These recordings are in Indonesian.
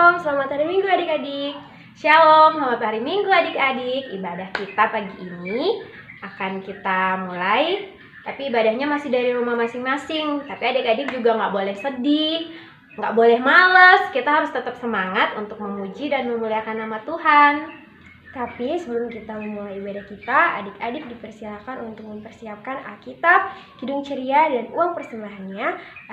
Shalom, selamat hari Minggu adik-adik. Shalom, selamat hari Minggu adik-adik. Ibadah kita pagi ini akan kita mulai, tapi ibadahnya masih dari rumah masing-masing. Tapi adik-adik juga nggak boleh sedih, nggak boleh malas. Kita harus tetap semangat untuk memuji dan memuliakan nama Tuhan. Tapi sebelum kita memulai ibadah kita, adik-adik dipersilakan untuk mempersiapkan Alkitab, Kidung Ceria, dan uang persembahannya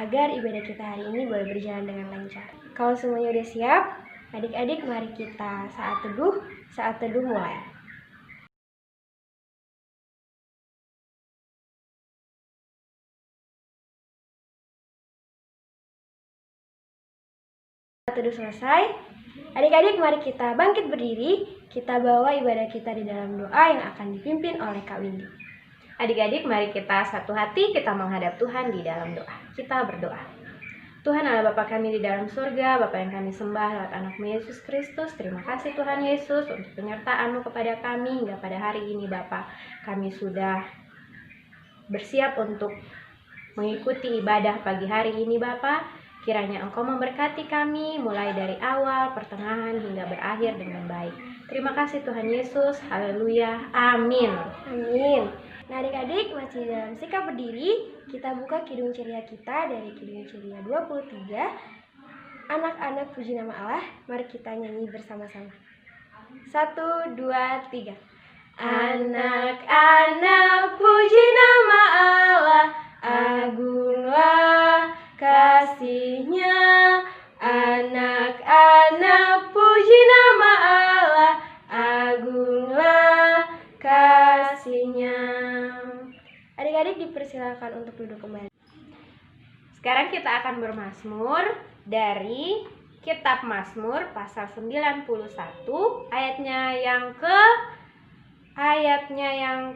agar ibadah kita hari ini boleh berjalan dengan lancar. Kalau semuanya udah siap, adik-adik mari kita saat teduh mulai. Saat teduh selesai, adik-adik mari kita bangkit berdiri, kita bawa ibadah kita di dalam doa yang akan dipimpin oleh Kak Windy. Adik-adik mari kita satu hati, kita menghadap Tuhan di dalam doa. Kita berdoa. Tuhan Allah Bapa kami di dalam surga, Bapa yang kami sembah lewat anak-Mu Yesus Kristus. Terima kasih Tuhan Yesus untuk penyertaan-Mu kepada kami hingga pada hari ini Bapa. Kami sudah bersiap untuk mengikuti ibadah pagi hari ini Bapa. Kiranya Engkau memberkati kami mulai dari awal, pertengahan hingga berakhir dengan baik. Terima kasih Tuhan Yesus. Haleluya. Amin. Amin. Nah adik-adik masih dalam sikap berdiri, kita buka Kidung Ceria kita dari Kidung Ceria 23. Anak-anak puji nama Allah, mari kita nyanyi bersama-sama. 1, 2, 3. Anak-anak puji nama Allah, agunglah kasih-Nya. Anak-anak puji nama Allah, agunglah kasih-Nya. Adik-adik dipersilakan untuk duduk kembali. Sekarang kita akan bermazmur dari Kitab Mazmur pasal 91 ayatnya yang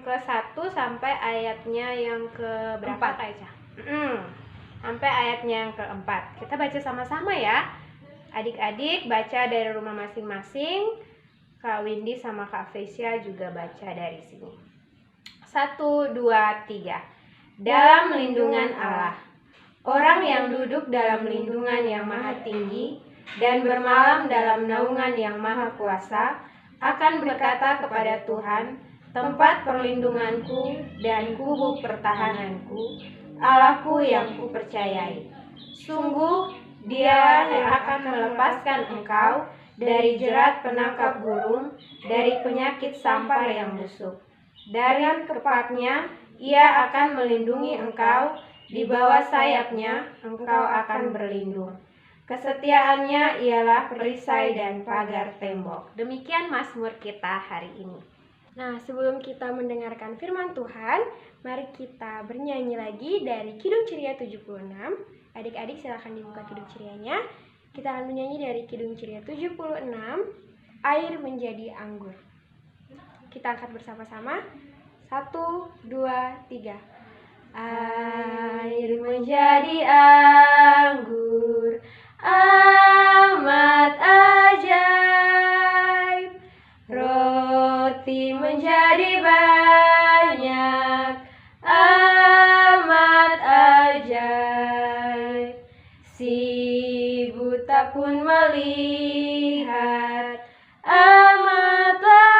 ke-1 sampai ayatnya yang ke berapa Kak Aisyah? Sampai ayatnya yang ke-4. Kita baca sama-sama ya. Adik-adik baca dari rumah masing-masing. Kak Windy sama Kak Fesya juga baca dari sini. 1, 2, 3. Dalam lindungan Allah. Orang yang duduk dalam lindungan yang maha tinggi dan bermalam dalam naungan yang maha kuasa akan berkata kepada Tuhan, tempat perlindunganku dan kubu pertahananku, Allahku yang kupercayai. Sungguh Dia yang akan melepaskan engkau dari jerat penangkap burung, dari penyakit sampar yang busuk. Dari kepaknya Ia akan melindungi engkau, di bawah sayapnya engkau akan berlindung. Kesetiaannya ialah perisai dan pagar tembok. Demikian mazmur kita hari ini. Nah, sebelum kita mendengarkan firman Tuhan, mari kita bernyanyi lagi dari Kidung Ceria 76. Adik-adik silakan dibuka Kidung Cerianya. Kita akan menyanyi dari Kidung Ceria 76, Air Menjadi Anggur. Kita angkat bersama-sama. 1, 2, 3. Air menjadi anggur, amat ajaib. Roti menjadi banyak, amat ajaib. Si buta pun melihat, amatlah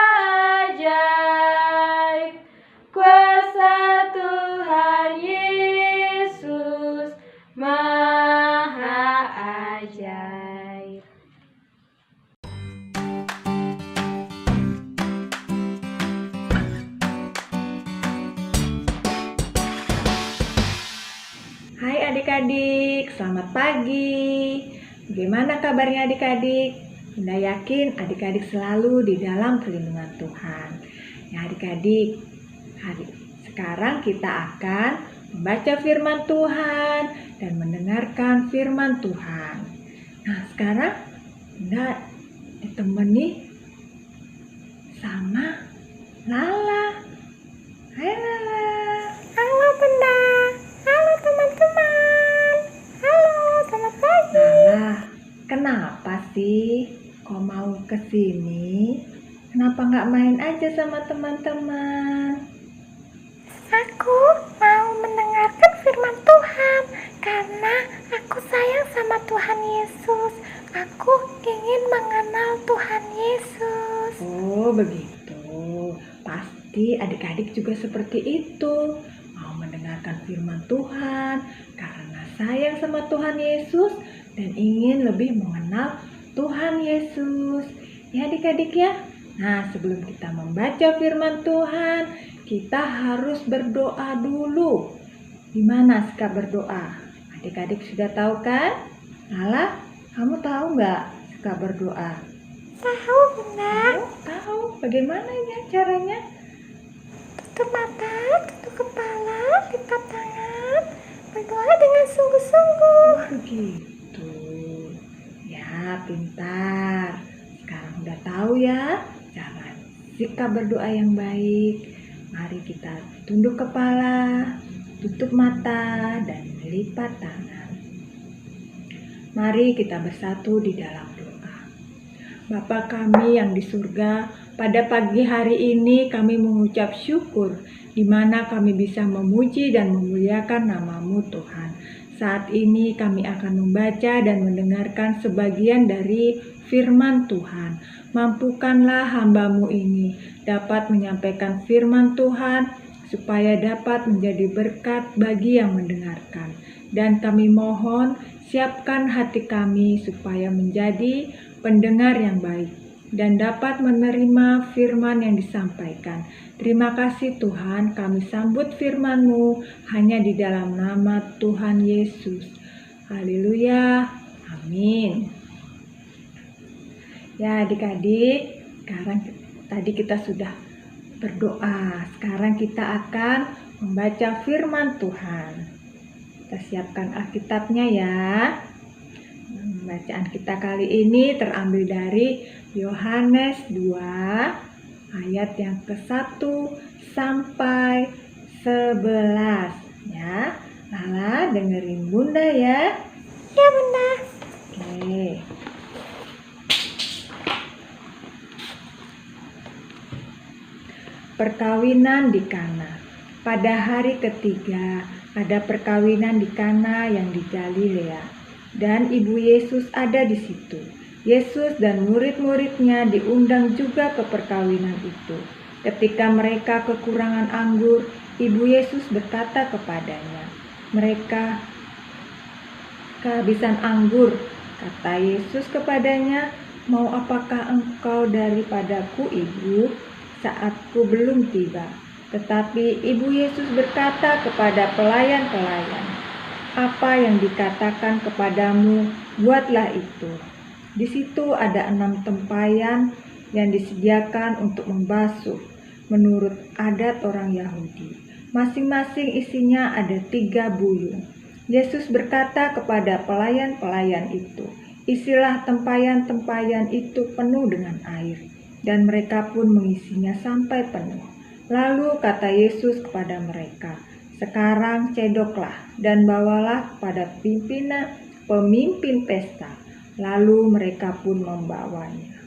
ajaib. Kuasa Tuhan Yesus maha ajaib. Hai adik-adik, selamat pagi. Bagaimana kabarnya adik-adik? Bunda yakin adik-adik selalu di dalam perlindungan Tuhan. Ya adik-adik, sekarang kita akan membaca firman Tuhan dan mendengarkan firman Tuhan. Nah sekarang Bunda ditemani sama Lala. Hai Lala. Halo Bunda, halo teman-teman, halo selamat pagi. Lala, kenapa sih kok mau kesini? Kenapa nggak main aja sama teman-teman? Aku mau mendengarkan firman Tuhan karena Aku sayang sama Tuhan Yesus. Aku ingin mengenal Tuhan Yesus. Oh, begitu. Pasti adik-adik juga seperti itu. Mau mendengarkan firman Tuhan karena sayang sama Tuhan Yesus dan ingin lebih mengenal Tuhan Yesus. Ya adik-adik ya. Nah, sebelum kita membaca firman Tuhan, kita harus berdoa dulu. Gimana sikap berdoa? Adik-adik sudah tahu kan? Lala, kamu tahu nggak sikap berdoa? Tahu, Bunda. Tahu. Bagaimana ya caranya? Tutup mata, tutup kepala, lipat tangan, berdoa dengan sungguh-sungguh. Begitu. Ya, pintar. Sekarang udah tahu ya cara sikap berdoa yang baik. Mari kita tunduk kepala, tutup mata, dan lipat tangan. Mari kita bersatu di dalam doa. Bapa kami yang di surga, pada pagi hari ini kami mengucap syukur di mana kami bisa memuji dan memuliakan nama-Mu Tuhan. Saat ini kami akan membaca dan mendengarkan sebagian dari firman Tuhan. Mampukanlah hamba-Mu ini dapat menyampaikan firman Tuhan supaya dapat menjadi berkat bagi yang mendengarkan. Dan kami mohon siapkan hati kami supaya menjadi pendengar yang baik dan dapat menerima firman yang disampaikan. Terima kasih Tuhan, kami sambut firman-Mu hanya di dalam nama Tuhan Yesus. Haleluya, amin. Ya adik-adik, sekarang tadi kita sudah berdoa. Sekarang kita akan membaca firman Tuhan. Kita siapkan Alkitabnya ya. Bacaan kita kali ini terambil dari Yohanes 2 ayat yang ke-1 sampai 11 ya. Lala dengerin Bunda ya. Ya, Bunda. Oke. Perkawinan di Kana. Pada hari ketiga ada perkawinan di Kana yang di Galilea, dan ibu Yesus ada di situ. Yesus dan murid-muridnya diundang juga ke perkawinan itu. Ketika mereka kekurangan anggur, ibu Yesus berkata kepadanya, "Mereka kehabisan anggur." Kata Yesus kepadanya, "Mau apakah engkau daripadaku, Ibu? Saatku belum tiba." Tetapi ibu Yesus berkata kepada pelayan-pelayan, "Apa yang dikatakan kepadamu, buatlah itu." Di situ ada 6 tempayan yang disediakan untuk membasuh menurut adat orang Yahudi. Masing-masing isinya ada 3 buyung. Yesus berkata kepada pelayan-pelayan itu, "Isilah tempayan-tempayan itu penuh dengan air." Dan mereka pun mengisinya sampai penuh. Lalu kata Yesus kepada mereka, "Sekarang cedoklah dan bawalah kepada pemimpin pesta." Lalu mereka pun membawanya.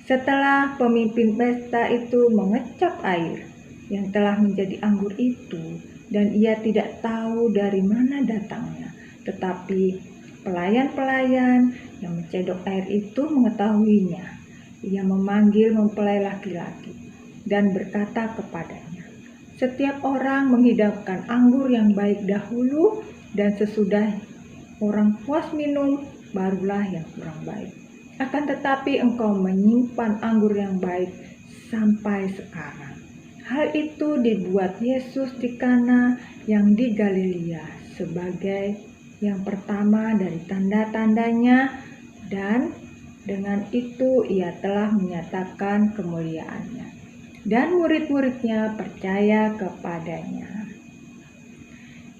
Setelah pemimpin pesta itu mengecap air yang telah menjadi anggur itu, dan ia tidak tahu dari mana datangnya, tetapi pelayan-pelayan yang mencedok air itu mengetahuinya. Ia memanggil mempelai laki-laki dan berkata kepadanya, "Setiap orang menghidangkan anggur yang baik dahulu, dan sesudah orang puas minum, barulah yang kurang baik. Akan tetapi engkau menyimpan anggur yang baik sampai sekarang." Hal itu dibuat Yesus di Kana yang di Galilea sebagai yang pertama dari tanda-tandanya, dan dengan itu ia telah menyatakan kemuliaannya. Dan murid-muridnya percaya kepadanya.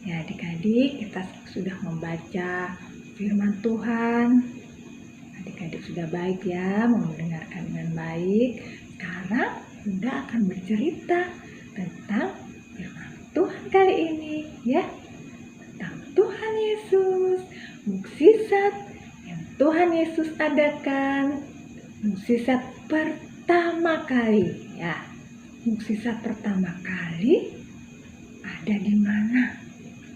Ya adik-adik, kita sudah membaca firman Tuhan. Adik-adik sudah baik ya, mau mendengarkan dengan baik. Sekarang Bunda akan bercerita tentang firman Tuhan kali ini ya. Tentang Tuhan Yesus, mukjizat yang Tuhan Yesus adakan. Mukjizat pertama kali ya. Mukjizat pertama kali ada di mana?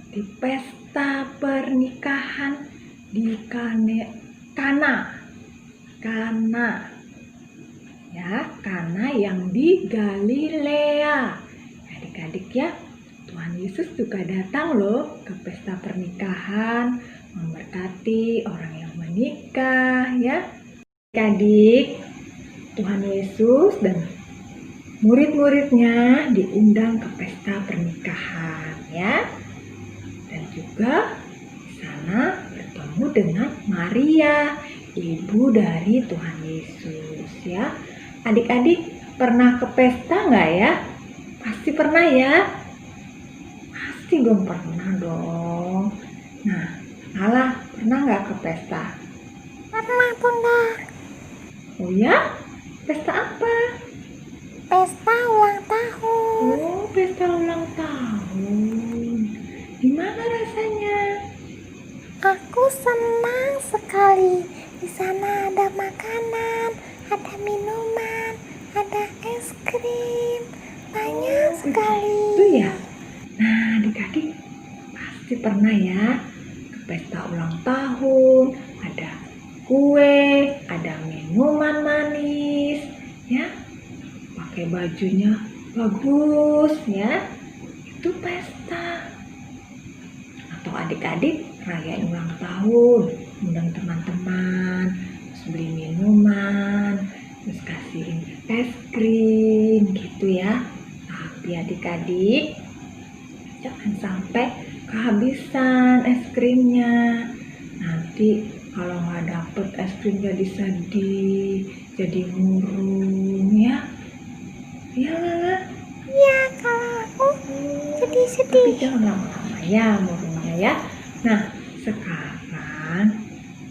Di pesta pesta pernikahan di Kana. Ya, Kana yang di Galilea. Adik-adik ya, Tuhan Yesus juga datang loh ke pesta pernikahan, memberkati orang yang menikah ya. Adik-adik, Tuhan Yesus dan murid-muridnya diundang ke pesta pernikahan ya. Dan juga di sana bertemu dengan Maria, ibu dari Tuhan Yesus ya. Adik-adik pernah ke pesta nggak ya? Pasti pernah ya? Pasti dong, pernah dong. Nah, Nala pernah nggak ke pesta? Pernah, Bunda. Oh ya? Pesta apa? Pesta ulang tahun. Oh, pesta ulang tahun. Gimana rasanya? Aku senang sekali. Di sana ada makanan, ada minuman, ada es krim. Banyak sekali. Itu ya? Nah, adik-adik pasti pernah ya ke pesta ulang tahun. Ada kue, ada minuman manis, ya. Pakai bajunya bagus, ya. Itu pesta. Atau adik-adik rayain ulang tahun, undang teman-teman, terus beli minuman, terus kasihin es krim, gitu ya. Tapi adik-adik jangan sampai kehabisan es krimnya. Nanti kalau nggak dapet es krim jadi sedih, jadi murung ya. Iya Lala. Iya, kalau aku jadi Tapi sedih. jangan lama-lama ya murungnya ya. Nah, sekarang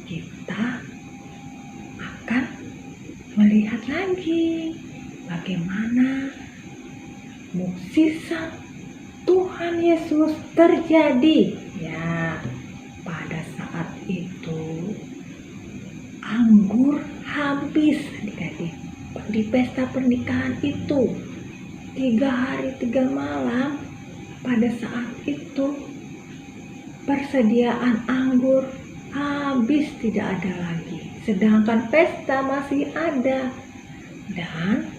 kita akan melihat lagi bagaimana mukjizat Tuhan Yesus terjadi. Ya, pada saat itu anggur habis adik-adik di pesta pernikahan itu. 3 hari 3 malam pada saat itu persediaan anggur habis, tidak ada lagi. Sedangkan pesta masih ada. Dan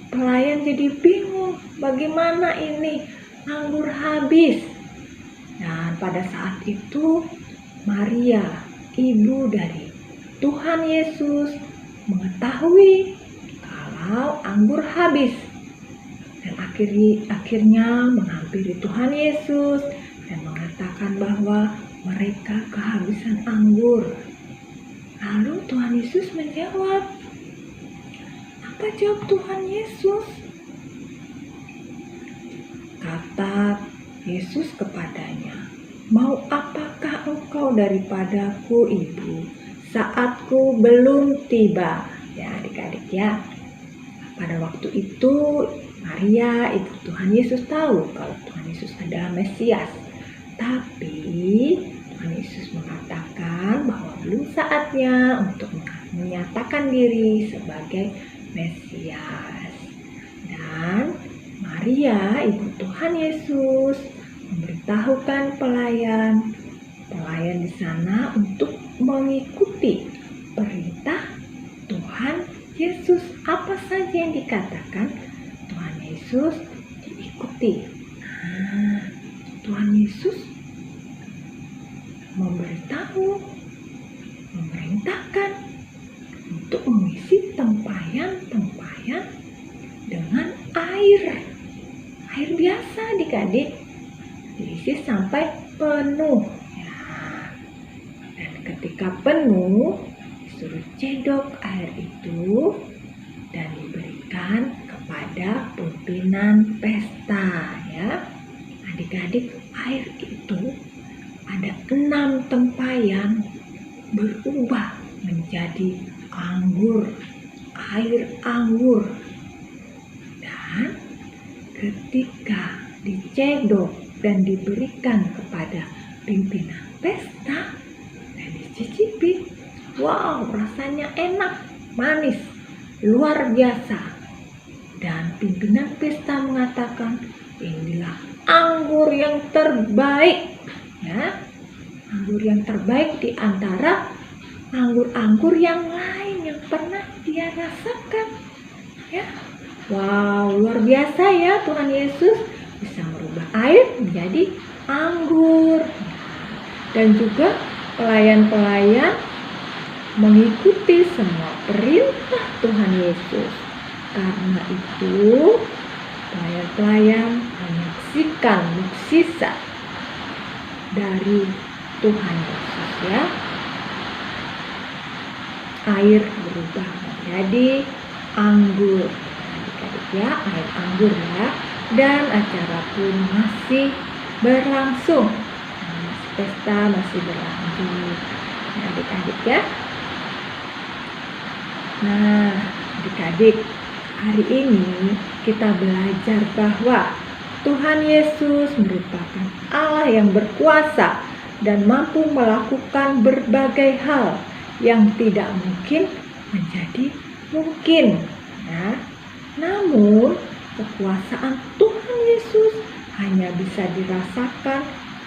pelayan jadi bingung, bagaimana ini anggur habis. Dan pada saat itu Maria, ibu dari Tuhan Yesus, mengetahui kalau anggur habis. Dan akhirnya menghampiri Tuhan Yesus dan mengatakan bahwa mereka kehabisan anggur. Lalu Tuhan Yesus menjawab. Apa jawab Tuhan Yesus? Kata Yesus kepadanya, "Mau apakah engkau daripadaku, Ibu, saatku belum tiba?" Ya adik-adik ya. Pada waktu itu Maria, ibu Tuhan Yesus, tahu kalau Tuhan Yesus adalah Mesias. Tapi Tuhan Yesus mengatakan bahwa belum saatnya untuk menyatakan diri sebagai Mesias. Dan Maria, ibu Tuhan Yesus, memberitahukan pelayan di sana untuk mengikuti perintah Tuhan Yesus. Apa saja yang dikatakan Tuhan Yesus diikuti. Nah, Tuhan Yesus memerintahkan untuk mengisi tempayan dengan air biasa adik-adik, diisi sampai penuh ya. Dan ketika penuh disuruh cedok air itu dan diberikan kepada pimpinan pesta ya. Adik-adik, air itu ada 6 tempayan berubah menjadi air anggur. Dan ketika dicedok dan diberikan kepada pimpinan pesta dan dicicipi, wow, rasanya enak, manis, luar biasa. Dan pimpinan pesta mengatakan, inilah anggur yang terbaik ya, anggur yang terbaik di antara anggur-anggur yang lain yang pernah dia rasakan. Ya, wow, luar biasa ya, Tuhan Yesus bisa merubah air menjadi anggur. Dan juga pelayan-pelayan mengikuti semua perintah Tuhan Yesus. Karena itu, pelayan-pelayan menyaksikan mukjizat dari Tuhan Yesus ya. Air berubah menjadi anggur. Adik-adik ya, air anggur ya. Dan acara pun masih berlangsung. Pesta masih berlanjut. Nah, adik-adik ya. Nah, adik-adik, hari ini kita belajar bahwa Tuhan Yesus merupakan Allah yang berkuasa dan mampu melakukan berbagai hal yang tidak mungkin menjadi mungkin. Ya. Namun, kekuasaan Tuhan Yesus hanya bisa dirasakan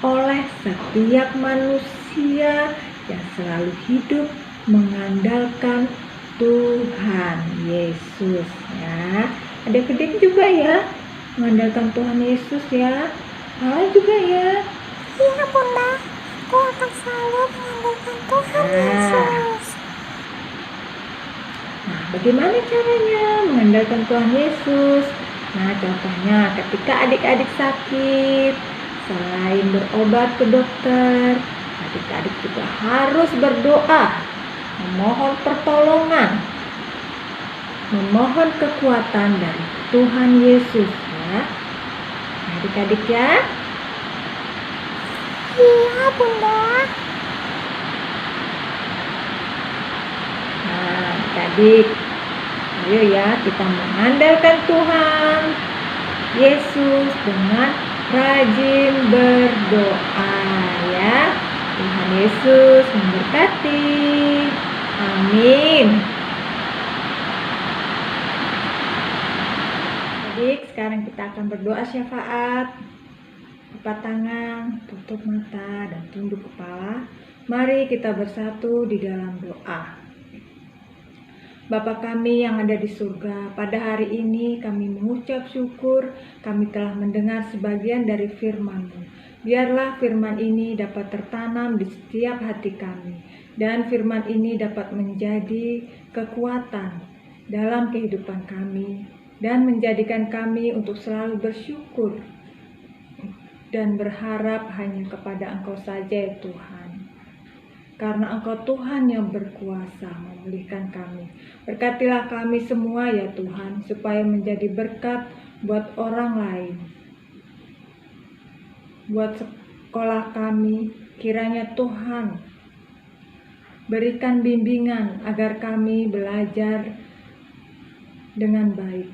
oleh setiap manusia yang selalu hidup mengandalkan Tuhan Yesus ya. Adik-adik juga ya mengandalkan Tuhan Yesus ya. Allah juga ya. Iya Bunda, aku akan selalu mengandalkan Tuhan Yesus. Nah, bagaimana caranya mengandalkan Tuhan Yesus? Nah, contohnya ketika adik-adik sakit, selain berobat ke dokter, adik-adik juga harus berdoa, memohon pertolongan, memohon kekuatan dari Tuhan Yesus ya. Adik-adik ya. Iya Bunda. Nah, adik-adik, ayo ya kita mengandalkan Tuhan Yesus dengan rajin berdoa ya. Tuhan Yesus memberkati. Amin. Adik, sekarang kita akan berdoa syafaat. Lipat tangan, tutup mata, dan tunduk kepala. Mari kita bersatu di dalam doa. Bapa kami yang ada di surga, pada hari ini kami mengucap syukur kami telah mendengar sebagian dari firman-Mu. Biarlah firman ini dapat tertanam di setiap hati kami, dan firman ini dapat menjadi kekuatan dalam kehidupan kami, dan menjadikan kami untuk selalu bersyukur dan berharap hanya kepada Engkau saja ya Tuhan. Karena Engkau Tuhan yang berkuasa memulihkan kami. Berkatilah kami semua ya Tuhan, supaya menjadi berkat buat orang lain. Buat sekolah kami, kiranya Tuhan berikan bimbingan agar kami belajar dengan baik.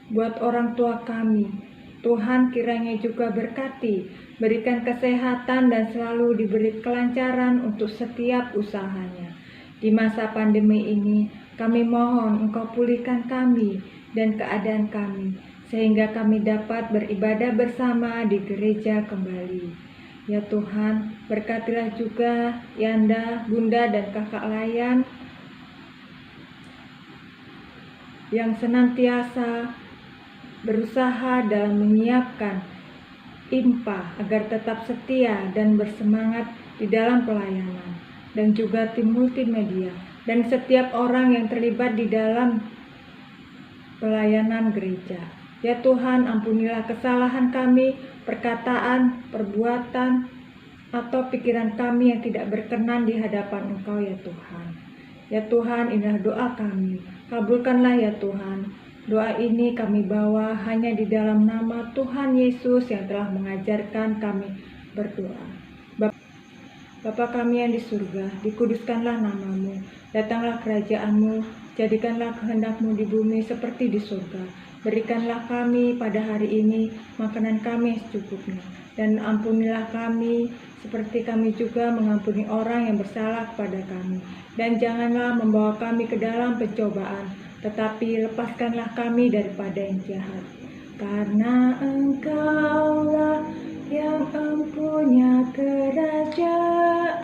Buat orang tua kami, Tuhan kiranya juga berkati, berikan kesehatan dan selalu diberi kelancaran untuk setiap usahanya. Di masa pandemi ini, kami mohon Engkau pulihkan kami dan keadaan kami, sehingga kami dapat beribadah bersama di gereja kembali. Ya Tuhan, berkatilah juga Yanda, Bunda, dan Kakak Layan yang senantiasa berusaha dalam menyiapkan IMPA agar tetap setia dan bersemangat di dalam pelayanan, dan juga tim multimedia dan setiap orang yang terlibat di dalam pelayanan gereja. Ya Tuhan, ampunilah kesalahan kami, perkataan, perbuatan, atau pikiran kami yang tidak berkenan di hadapan Engkau ya Tuhan. Ya Tuhan, inilah doa kami, kabulkanlah ya Tuhan. Doa ini kami bawa hanya di dalam nama Tuhan Yesus yang telah mengajarkan kami berdoa. Bapa kami yang di surga, dikuduskanlah nama-Mu, datanglah kerajaan-Mu, jadikanlah kehendak-Mu di bumi seperti di surga. Berikanlah kami pada hari ini makanan kami secukupnya, dan ampunilah kami seperti kami juga mengampuni orang yang bersalah kepada kami. Dan janganlah membawa kami ke dalam pencobaan, tetapi lepaskanlah kami daripada yang jahat. Karena Engkaulah yang empunya kerajaan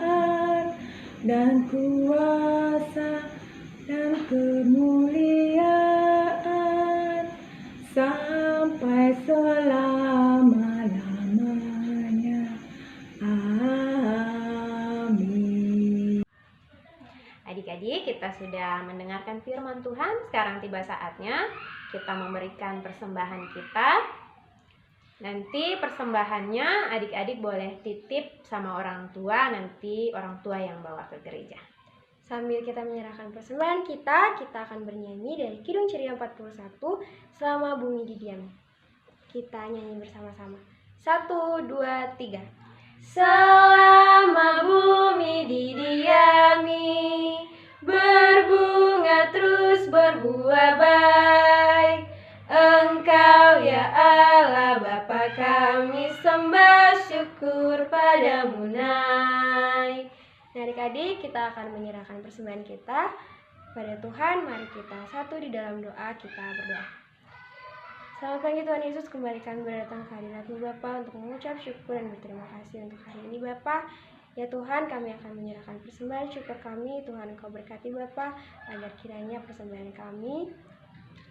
dan kuasa dan kemuliaan sampai selama-lamanya. Amin. Adik-adik, kita sudah mendengarkan firman Tuhan. Sekarang tiba saatnya kita memberikan persembahan kita. Nanti persembahannya adik-adik boleh titip sama orang tua, nanti orang tua yang bawa ke gereja. Sambil kita menyerahkan persembahan kita akan bernyanyi dari Kidung Ceria 41, Selama Bumi Didiami. Kita nyanyi bersama-sama. 1, 2, 3. Selama bumi didiami, berbunga terus berbuah baik, Engkau ya Allah Bapa kami sembah syukur padamu naik. Nah, adik-adik, kita akan menyerahkan persembahan kita pada Tuhan. Mari kita satu di dalam doa, kita berdoa. Selamat pagi Tuhan Yesus, kembali kami berdatang ke hadirat-Mu Bapa untuk mengucap syukur dan berterima kasih untuk hari ini Bapa. Ya Tuhan, kami akan menyerahkan persembahan syukur kami. Tuhan Engkau berkati Bapa, agar kiranya persembahan kami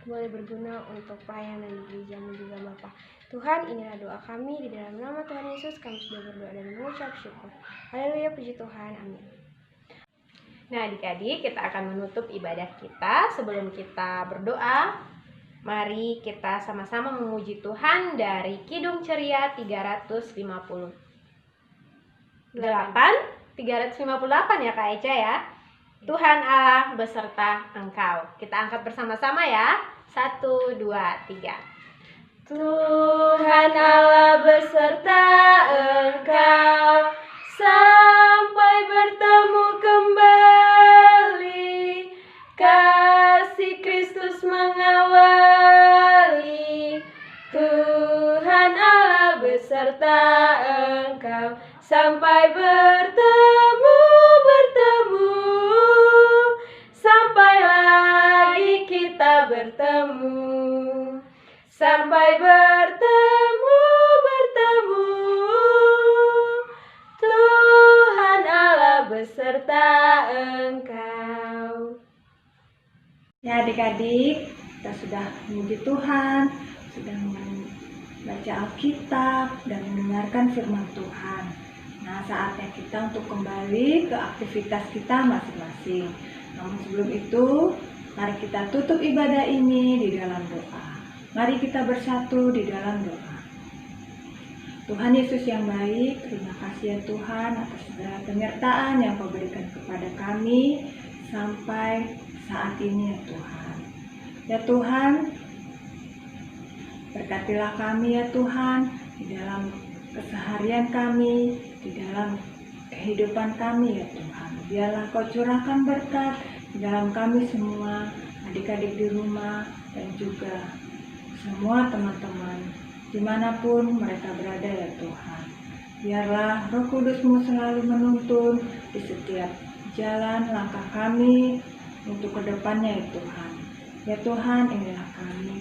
boleh berguna untuk pelayanan di gereja-Mu juga Bapa. Tuhan, inilah doa kami, di dalam nama Tuhan Yesus kami sudah berdoa dan mengucap syukur. Haleluya, puji Tuhan, amin. Nah adik-adik, kita akan menutup ibadah kita. Sebelum kita berdoa, mari kita sama-sama memuji Tuhan dari Kidung Ceria 358 ya Kak Eca ya. Tuhan Allah beserta engkau. Kita angkat bersama-sama ya. 1, 2, 3. Tuhan Allah beserta engkau sampai bertemu kembali. Kasih Kristus mengawali. Tuhan Allah beserta engkau sampai bertemu, sampai lagi kita bertemu. Sampai bertemu, Tuhan Allah beserta engkau. Ya adik-adik, kita sudah memuji Tuhan, sudah membaca Alkitab dan mendengarkan firman Tuhan. Nah, saatnya kita untuk kembali ke aktivitas kita masing-masing. Namun sebelum itu, mari kita tutup ibadah ini di dalam doa. Mari kita bersatu di dalam doa. Tuhan Yesus yang baik, terima kasih ya Tuhan atas segala penyertaan yang Kau berikan kepada kami sampai saat ini ya Tuhan. Ya Tuhan, berkatilah kami ya Tuhan di dalam keseharian kami, di dalam kehidupan kami ya Tuhan. Biarlah Kau curahkan berkat di dalam kami semua, adik-adik di rumah dan juga semua teman-teman dimanapun mereka berada ya Tuhan. Biarlah Roh Kudus-Mu selalu menuntun di setiap jalan langkah kami untuk kedepannya ya Tuhan. Ya Tuhan, inilah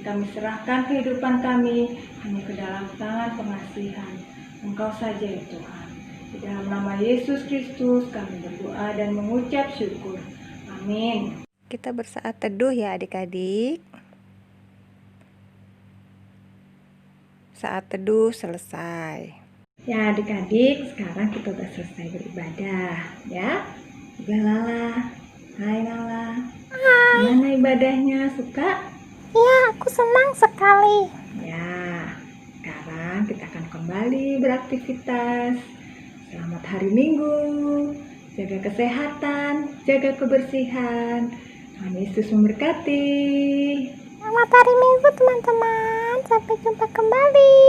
kami serahkan kehidupan kami hanya ke dalam tangan pengasihan Engkau saja ya Tuhan. Di dalam nama Yesus Kristus kami berdoa dan mengucap syukur. Amin. Kita bersaat teduh ya adik-adik. Saat teduh selesai. Ya adik-adik, sekarang kita sudah selesai beribadah ya. Juga Lala, hai Lala. Gimana ibadahnya, suka? Iya, aku senang sekali. Ya, sekarang kita akan kembali beraktivitas. Selamat hari Minggu. Jaga kesehatan, jaga kebersihan. Tuhan Yesus memberkati. Selamat hari Minggu teman-teman. Sampai jumpa kembali.